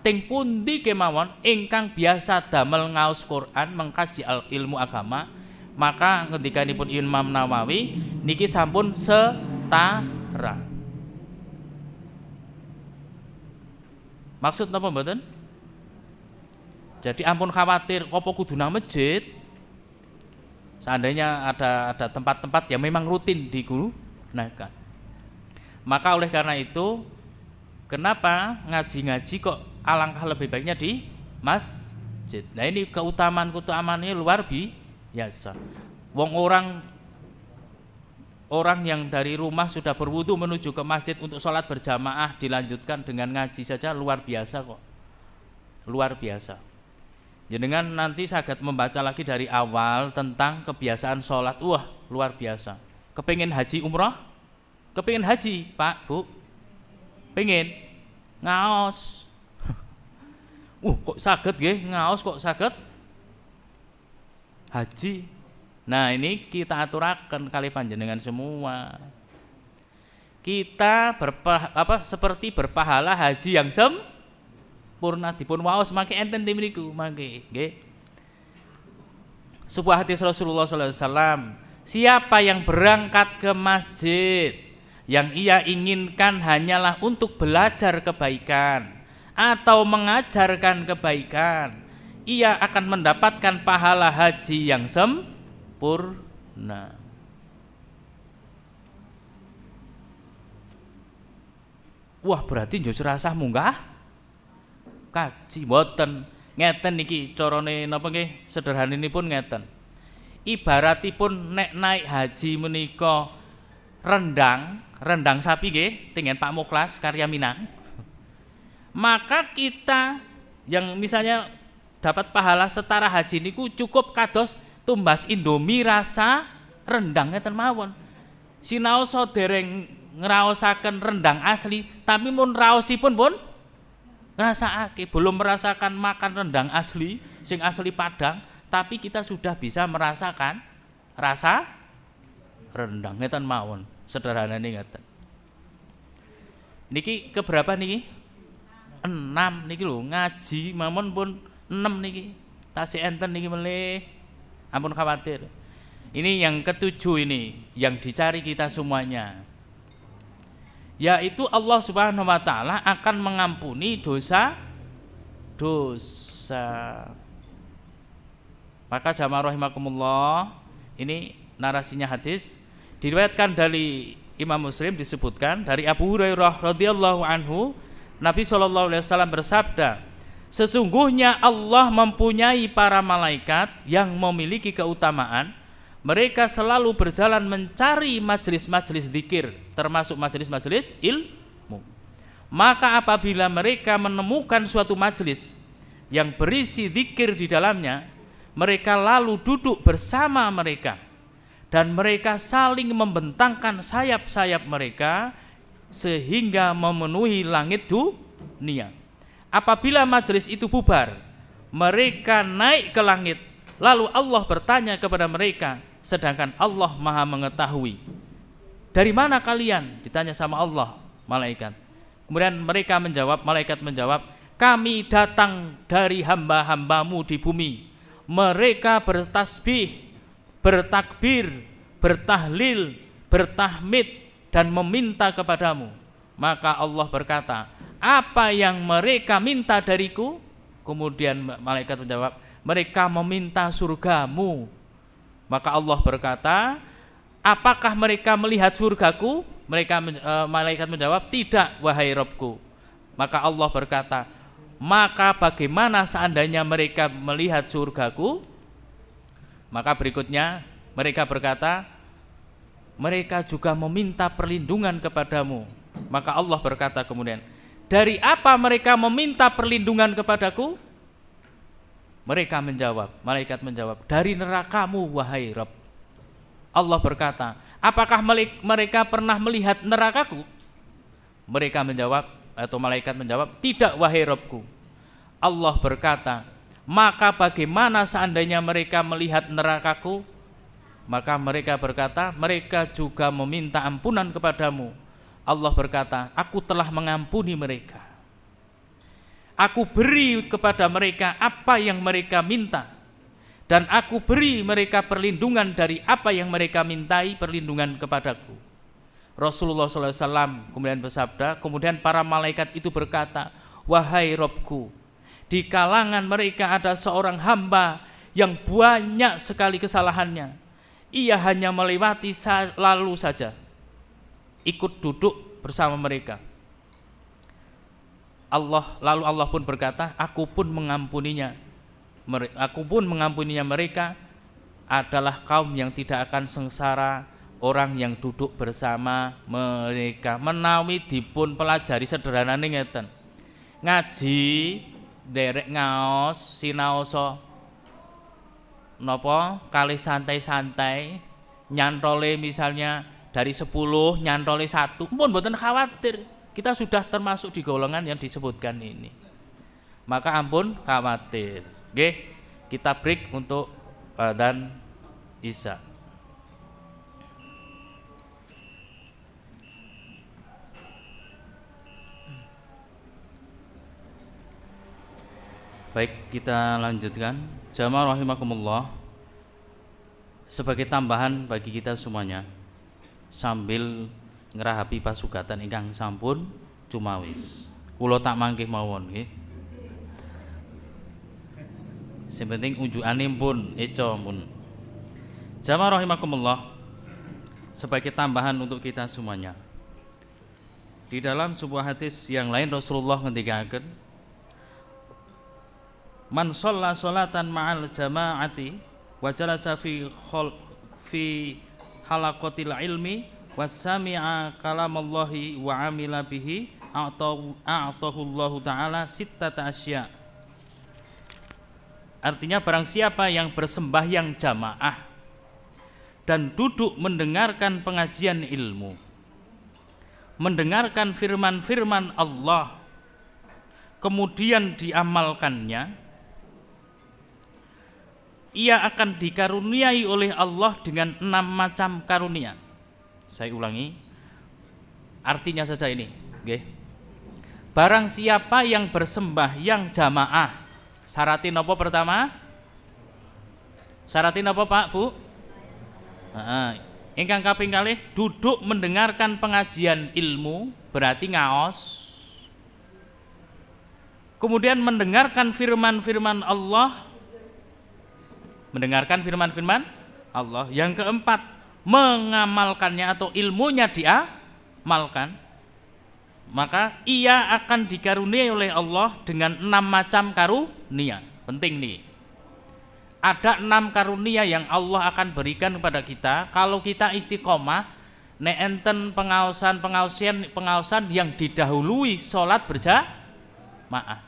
ting pundi kemawon ingkang biasa damel ngaos Quran, mengkaji ilmu agama, maka ngendikanipun Imam Nawawi niki sampun setara. Maksud napa mboten? Jadi ampun khawatir apa kudu nang masjid. Seandainya ada tempat-tempat yang memang rutin digunakan. Maka oleh karena itu, kenapa ngaji-ngaji kok alangkah lebih baiknya di masjid. Nah, ini keutamaan-keutamaannya luar biasa. Orang yang dari rumah sudah berwudu menuju ke masjid untuk sholat berjamaah dilanjutkan dengan ngaji saja luar biasa kok. Luar biasa. Jenengan nanti saged membaca lagi dari awal tentang kebiasaan sholat. Wah, luar biasa. Kepengin haji umroh? Kepengin haji, Pak, Bu? Pengen? Ngaos. Kok saged nggih ngaos kok saged haji. Nah, ini kita aturaken kali panjenengan semua. Kita seperti berpahala haji yang sempurna, dipun waos mangke enten ti mriku mangke nggih. Sebuah hadis Rasulullah SAW, siapa yang berangkat ke masjid yang ia inginkan hanyalah untuk belajar kebaikan atau mengajarkan kebaikan, ia akan mendapatkan pahala haji yang sempurna. Wah, berarti njus rasah munggah kaji mboten. Ngeten niki carane napa nggih, sederhananipun ngeten. Ibaratipun nek naik haji menika rendang sapi nggih, tingen Pak Mukhlas karya Minang. Maka kita yang misalnya dapat pahala setara haji niku cukup kados tumbas Indomie rasa rendang ngeten mawon. Sinaosa dereng ngraosaken rendang asli, tapi mun raosipun pun ngrasakake, belum merasakan makan rendang asli sing asli Padang, tapi kita sudah bisa merasakan rasa rendang ngeten mawon. Sederhanane ngeten. Niki keberapa niki? 6 niki lho, ngaji mawon pun 6 niki. Tasih enten niki melih. Ampun khawatir. Ini yang ketujuh ini yang dicari kita semuanya. Yaitu Allah Subhanahu wa taala akan mengampuni dosa. Maka jamaah rahimakumullah, ini narasinya hadis diriwayatkan dari Imam Muslim, disebutkan dari Abu Hurairah radhiyallahu anhu, Nabi SAW bersabda, sesungguhnya Allah mempunyai para malaikat yang memiliki keutamaan, mereka selalu berjalan mencari majelis-majelis zikir, termasuk majelis-majelis ilmu. Maka apabila mereka menemukan suatu majelis yang berisi zikir di dalamnya, mereka lalu duduk bersama mereka dan mereka saling membentangkan sayap-sayap mereka sehingga memenuhi langit dunia. Apabila majelis itu bubar, mereka naik ke langit, lalu Allah bertanya kepada mereka, sedangkan Allah Maha mengetahui. Dari mana kalian? Ditanya sama Allah, malaikat. Kemudian mereka menjawab, malaikat menjawab, kami datang dari hamba-hambamu di bumi. Mereka bertasbih, bertakbir, bertahlil, bertahmid dan meminta kepadamu. Maka Allah berkata, apa yang mereka minta dariku? Kemudian malaikat menjawab, mereka meminta surgamu. Maka Allah berkata, apakah mereka melihat surgaku? Malaikat menjawab, tidak wahai Rabbku. Maka Allah berkata, maka bagaimana seandainya mereka melihat surgaku? Maka berikutnya mereka berkata, mereka juga meminta perlindungan kepadamu. Maka Allah berkata kemudian, dari apa mereka meminta perlindungan kepadaku? Mereka menjawab, malaikat menjawab, dari nerakamu wahai Rabb. Allah berkata, apakah mereka pernah melihat nerakaku? Mereka menjawab, atau malaikat menjawab, tidak wahai Rabbku. Allah berkata, maka bagaimana seandainya mereka melihat nerakaku? Maka mereka berkata, mereka juga meminta ampunan kepadamu. Allah berkata, aku telah mengampuni mereka. Aku beri kepada mereka apa yang mereka minta, dan aku beri mereka perlindungan dari apa yang mereka mintai perlindungan kepadaku. Rasulullah SAW kemudian bersabda, kemudian para malaikat itu berkata, wahai Rabbku, di kalangan mereka ada seorang hamba yang banyak sekali kesalahannya. Ia hanya melewati lalu saja, ikut duduk bersama mereka. Lalu Allah pun berkata, aku pun mengampuninya. Mereka adalah kaum yang tidak akan sengsara, orang yang duduk bersama mereka. Menawi dipun pelajari sederhanane ngeten, ngaji derek ngaos sinaosa napa kalih santai-santai, nyantole misalnya dari 10 nyantole 1, pun mboten khawatir, kita sudah termasuk di golongan yang disebutkan ini. Maka ampun khawatir. Nggih, kita break untuk adzan Isya. Baik, kita lanjutkan. Jamaah rahimakumullah, sebagai tambahan bagi kita semuanya, sambil ngerahapi pasugatan ingkang sampun cumawis, kula tak mangkih mawon nggih. Sing penting unjukane pun eco pun. Jamaah rahimakumullah, sebagai tambahan untuk kita semuanya, di dalam sebuah hadis yang lain Rasulullah ngendikaken, man shalla sholatan ma'al jama'ati wa jalasa fi halaqatil ilmi wasami'a kalamallahi wa amila bihi a'tahullahu ta'ala sittata asya. Artinya, barang siapa yang bersembahyang jamaah dan duduk mendengarkan pengajian ilmu, mendengarkan firman-firman Allah, kemudian diamalkannya, ia akan dikaruniai oleh Allah dengan 6 macam karunia. Saya ulangi, artinya saja ini, okay. Barang siapa yang bersembahyang jamaah, syaratin apa pertama? Syaratin apa Pak, Bu? Ingkang kaping kalih, duduk mendengarkan pengajian ilmu, berarti ngaos. Kemudian mendengarkan firman-firman Allah, mendengarkan firman-firman Allah. Yang keempat, mengamalkannya atau ilmunya diamalkan, maka ia akan dikaruniai oleh Allah dengan 6 macam karunia. Penting nih, ada 6 karunia yang Allah akan berikan kepada kita kalau kita istiqomah nek enten pengaosan yang didahului sholat berjamaah.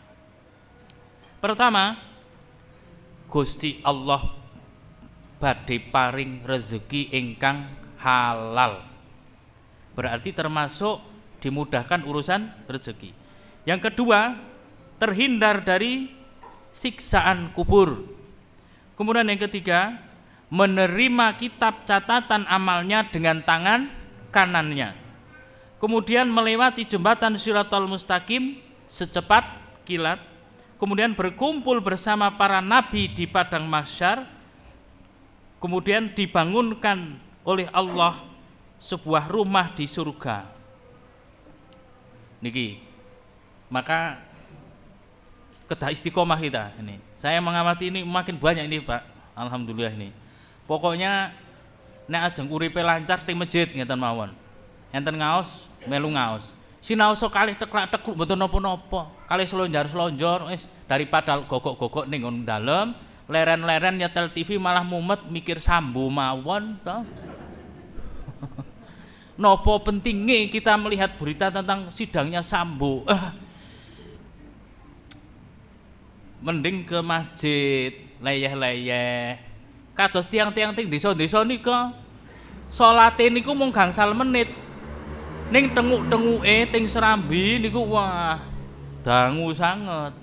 Pertama, Gusti Allah badhe paring rezeki ingkang halal, berarti termasuk dimudahkan urusan rezeki. Yang kedua, terhindar dari siksaan kubur. Kemudian yang ketiga, menerima kitab catatan amalnya dengan tangan kanannya. Kemudian melewati jembatan Shiratal Mustaqim secepat kilat. Kemudian berkumpul bersama para nabi di padang mahsyar. Kemudian dibangunkan oleh Allah sebuah rumah di surga. Niki, maka kedah istiqomah kita ini. Saya mengamati ini makin banyak ini, Pak. Alhamdulillah ini. Pokoknya nek ajeng uripe lancar teng masjid ngeten mawon. Enten ngaos, melu ngaos. Sinau sok kalih teklak-tekluk mboten napa-napa. Kalih selonjar-selonjor wis daripada gogok-gogok ning ngono dalem, leren-leren nyetel TV malah mumet mikir sambo mawon to. Nopo pentingnya kita melihat berita tentang sidangnya Sambo? Mending ke masjid, leyeh-leyeh. Kados tiang-tiang ting desa-desa nika salate niku mung gangsal menit. Ning tenguk-tenguke ting Serambi niku wah dangu sanget.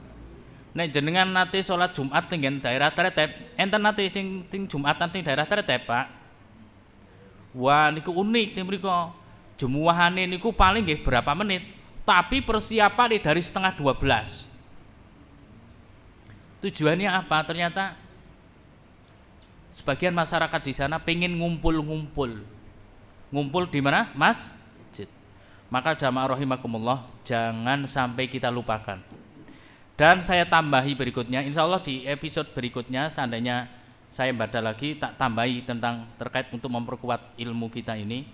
Nek jenengan nate salat Jumat teng daerah Tretep, enten nate sing Jumatan teng daerah Tretep, Pak. Wah niku unik teng mriku. Jemuahane niku paling nggih berapa menit, tapi persiapan dari setengah 12. Tujuannya apa? Ternyata sebagian masyarakat di sana pengen ngumpul di mana? Masjid. Maka jamaah rahimakumullah, jangan sampai kita lupakan. Dan saya tambahi berikutnya, insya Allah di episode berikutnya seandainya saya badal lagi, tak tambahi tentang terkait untuk memperkuat ilmu kita ini,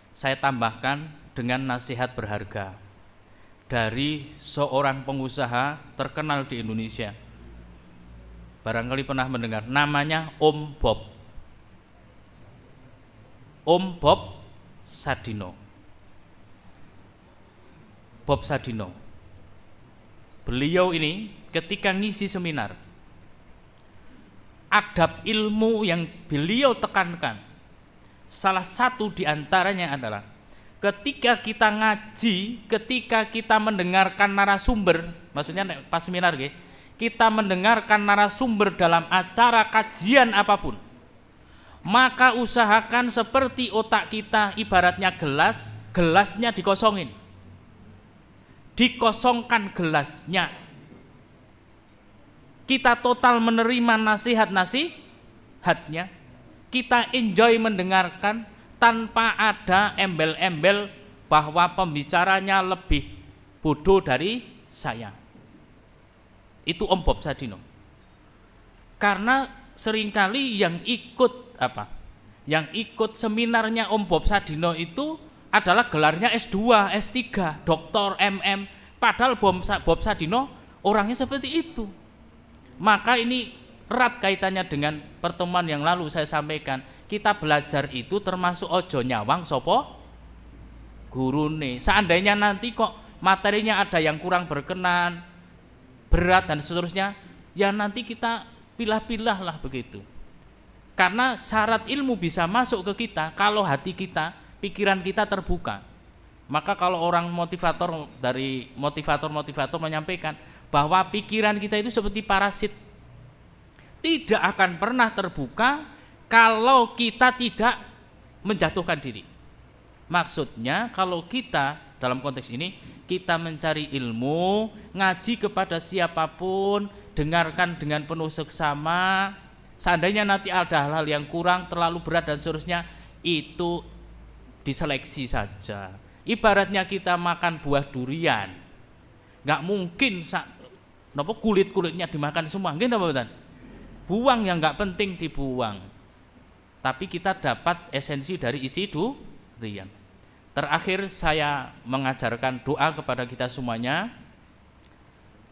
saya tambahkan dengan nasihat berharga dari seorang pengusaha terkenal di Indonesia. Barangkali pernah mendengar, namanya Om Bob. Om Bob Sadino. Bob Sadino. Beliau ini ketika ngisi seminar, adab ilmu yang beliau tekankan, salah satu diantaranya adalah ketika kita ngaji, ketika kita mendengarkan narasumber, maksudnya pas seminar kita mendengarkan narasumber dalam acara kajian apapun, maka usahakan seperti otak kita ibaratnya gelas, gelasnya dikosongin, dikosongkan gelasnya. Kita total menerima nasihatnya, kita enjoy mendengarkan tanpa ada embel-embel bahwa pembicaranya lebih bodoh dari saya. Itu Om Bob Sadino. Karena seringkali yang ikut seminarnya Om Bob Sadino itu adalah gelarnya S2, S3, doktor, MM. Padahal Bob Sadino orangnya seperti itu. Maka ini erat kaitannya dengan pertemuan yang lalu saya sampaikan. Kita belajar itu termasuk ojo nyawang sopo gurune. Seandainya nanti kok materinya ada yang kurang berkenan, berat dan seterusnya, ya nanti kita pilah-pilah lah begitu. Karena syarat ilmu bisa masuk ke kita kalau hati kita, pikiran kita terbuka. Maka kalau orang motivator dari motivator menyampaikan bahwa pikiran kita itu seperti parasit, tidak akan pernah terbuka kalau kita tidak menjatuhkan diri. Maksudnya kalau kita dalam konteks ini kita mencari ilmu, ngaji kepada siapapun, dengarkan dengan penuh seksama. Seandainya nanti ada hal-hal yang kurang, terlalu berat dan seterusnya, itu diseleksi saja. Ibaratnya kita makan buah durian, nggak mungkin kulit-kulitnya dimakan semua, nggih napa mboten? buang yang nggak penting dibuang. Tapi kita dapat esensi dari isi durian. Terakhir saya mengajarkan doa kepada kita semuanya.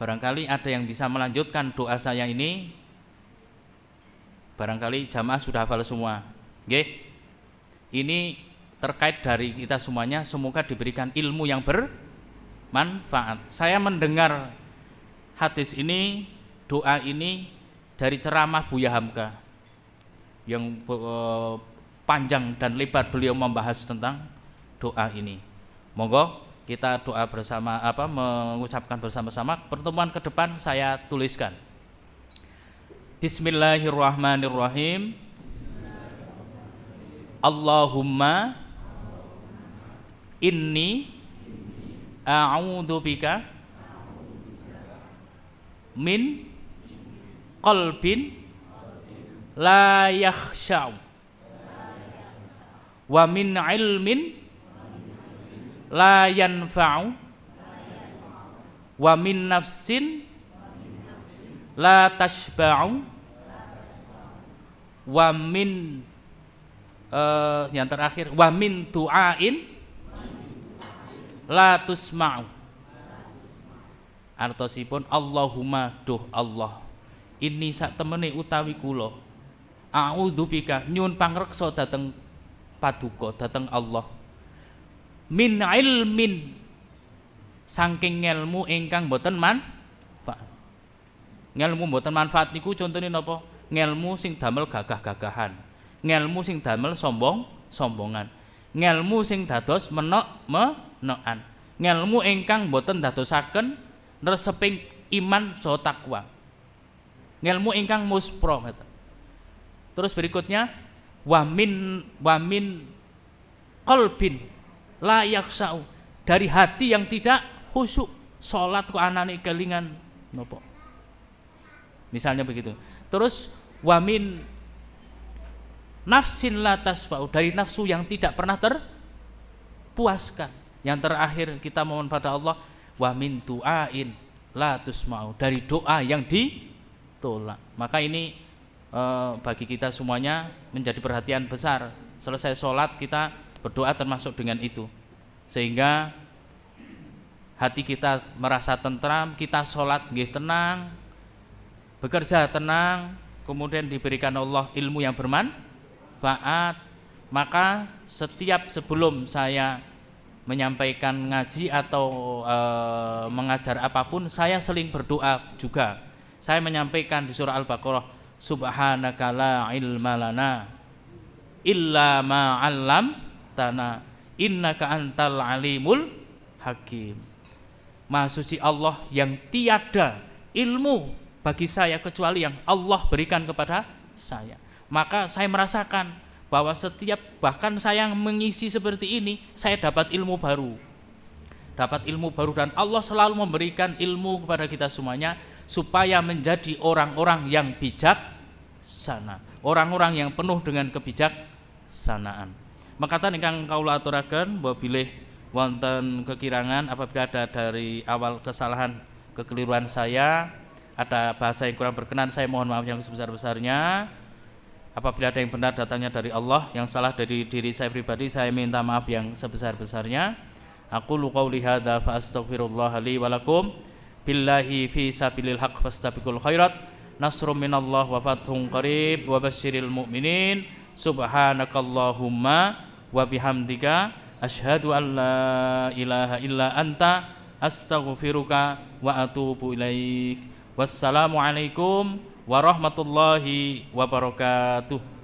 Barangkali ada yang bisa melanjutkan doa saya ini. Barangkali jamaah sudah hafal semua. Nggih. Ini terkait dari kita semuanya, semoga diberikan ilmu yang bermanfaat. Saya mendengar hadis ini, doa ini dari ceramah Buya Hamka yang panjang dan lebar beliau membahas tentang doa ini. Monggo kita doa bersama, mengucapkan bersama-sama. Pertemuan ke depan saya tuliskan. Bismillahirrahmanirrahim. Allahumma inni a'udzubika min qalbin la yakhsha'u wa min ilmin la yanfa'u wa min nafsin la tashba'u wa min yang terakhir wa min du'ain la tusma'u. Artosipun Allahumma duh Allah, ini sak temene utawi kula a'udzubika nyuwun pangreksa dhateng paduka dhateng Allah, min ilmin saking ngelmu ingkang boten manfaat. Ngelmu boten manfaat niku contone napa? Ngelmu sing damel gagah-gagahan, ngelmu sing damel sombongan, ngelmu sing dados menokan, ngelmu ingkang boten dadosaken nerseping iman saha takwa, ngelmu ingkang muspro. Terus berikutnya wamin qalbin la yakhsa'u, dari hati yang tidak khusyuk, salat kok anane kelingan napa, misalnya begitu. Terus wamin nafsin la tasfa'u, dari nafsu yang tidak pernah terpuaskan. Yang terakhir kita mohon pada Allah wa min du'ain la tusma'u, dari doa yang ditolak. Maka ini bagi kita semuanya menjadi perhatian besar. Selesai sholat kita berdoa termasuk dengan itu, sehingga hati kita merasa tentram, kita sholat nggih tenang, bekerja tenang, kemudian diberikan Allah ilmu yang bermanfaat. Maka setiap sebelum saya menyampaikan ngaji atau mengajar apapun, saya seling berdoa juga. Saya menyampaikan di surah Al-Baqarah, subhanaka la ilma lana illa ma 'allamtana innaka antal alimul hakim. Maha suci Allah yang tiada ilmu bagi saya kecuali yang Allah berikan kepada saya. Maka saya merasakan bahwa setiap, bahkan saya mengisi seperti ini, saya dapat ilmu baru, dan Allah selalu memberikan ilmu kepada kita semuanya supaya menjadi orang-orang yang bijaksana, orang-orang yang penuh dengan kebijaksanaan. Makatan ingkang kaula aturaken bahwa bilih wonten kekirangan apabila ada dari awal kesalahan kekeliruan saya, ada bahasa yang kurang berkenan, saya mohon maaf yang sebesar-besarnya. Apabila ada yang benar datangnya dari Allah, yang salah dari diri saya pribadi, saya minta maaf yang sebesar-besarnya. Aqulu qouli hadza fa astaghfirullah li wa lakum billahi fi sabilil haq fastabiqul khairat. Nasrum minallah wa fathun qarib wa basyiril mu'minin. Subhanakallahumma wa bihamdika asyhadu an la ilaha illa anta astaghfiruka wa atubu ilaik. Wassalamualaikum warahmatullahi wabarakatuh.